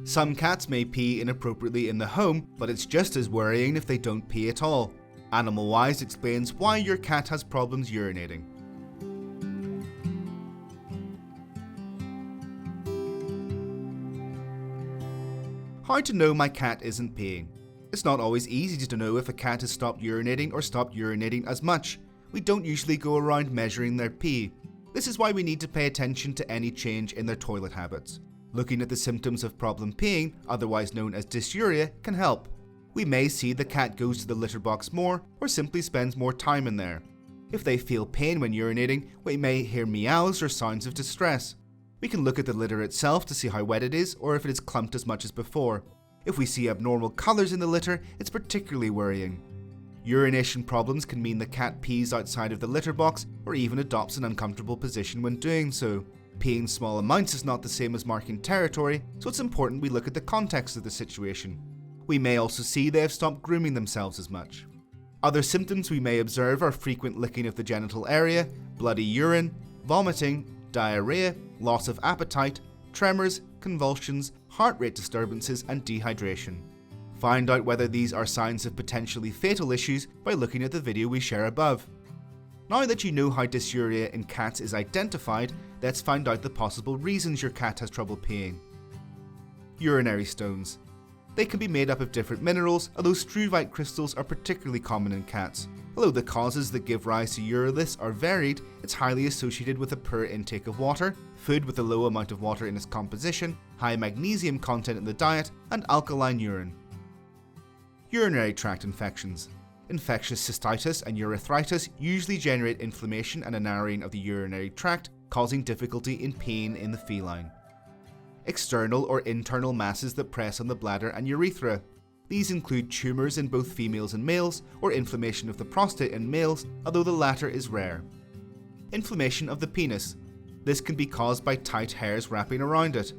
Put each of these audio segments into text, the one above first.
Some cats may pee inappropriately in the home, but it's just as worrying if they don't pee at all. AnimalWised explains why your cat has problems urinating. How to know my cat isn't peeing. It's not always easy to know if a cat has stopped urinating or stopped urinating as much. We don't usually go around measuring their pee. This is why we need to pay attention to any change in their toilet habits. Looking at the symptoms of problem peeing, otherwise known as dysuria, can help. We may see the cat goes to the litter box more or simply spends more time in there. If they feel pain when urinating, we may hear meows or signs of distress. We can look at the litter itself to see how wet it is or if it is clumped as much as before. If we see abnormal colours in the litter, it's particularly worrying. Urination problems can mean the cat pees outside of the litter box or even adopts an uncomfortable position when doing so. Peeing small amounts is not the same as marking territory, so it's important we look at the context of the situation. We may also see they have stopped grooming themselves as much. Other symptoms we may observe are frequent licking of the genital area, bloody urine, vomiting, diarrhea, loss of appetite, tremors, convulsions, heart rate disturbances, and dehydration. Find out whether these are signs of potentially fatal issues by looking at the video we share above. Now that you know how dysuria in cats is identified, let's find out the possible reasons your cat has trouble peeing. Urinary stones. They can be made up of different minerals, although struvite crystals are particularly common in cats. Although the causes that give rise to uroliths are varied, it's highly associated with a poor intake of water, food with a low amount of water in its composition, high magnesium content in the diet, and alkaline urine. Urinary tract infections. Infectious cystitis and urethritis usually generate inflammation and a narrowing of the urinary tract, causing difficulty in peeing in the feline. External or internal masses that press on the bladder and urethra. These include tumours in both females and males, or inflammation of the prostate in males, although the latter is rare. Inflammation of the penis. This can be caused by tight hairs wrapping around it.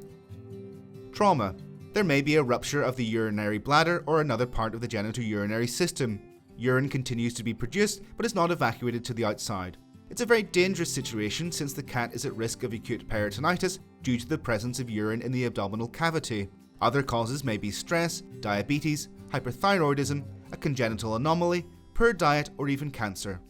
Trauma. There may be a rupture of the urinary bladder or another part of the genitourinary system. Urine continues to be produced but is not evacuated to the outside. It's a very dangerous situation since the cat is at risk of acute peritonitis due to the presence of urine in the abdominal cavity. Other causes may be stress, diabetes, hyperthyroidism, a congenital anomaly, poor diet, or even cancer.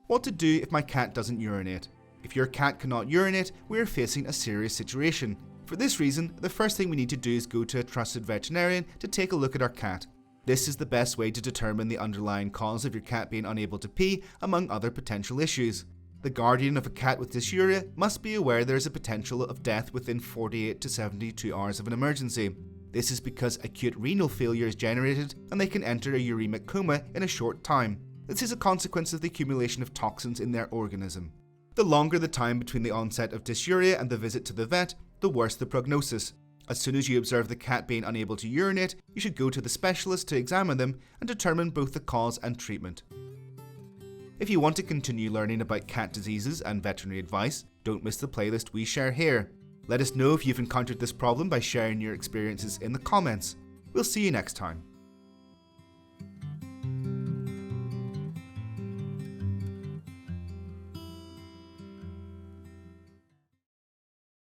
What to do if my cat doesn't urinate? If your cat cannot urinate, we are facing a serious situation. For this reason, the first thing we need to do is go to a trusted veterinarian to take a look at our cat. This is the best way to determine the underlying cause of your cat being unable to pee, among other potential issues. The guardian of a cat with dysuria must be aware there is a potential of death within 48 to 72 hours of an emergency. This is because acute renal failure is generated and they can enter a uremic coma in a short time. This is a consequence of the accumulation of toxins in their organism. The longer the time between the onset of dysuria and the visit to the vet, the worse the prognosis. As soon as you observe the cat being unable to urinate, you should go to the specialist to examine them and determine both the cause and treatment. If you want to continue learning about cat diseases and veterinary advice, don't miss the playlist we share here. Let us know if you've encountered this problem by sharing your experiences in the comments. We'll see you next time.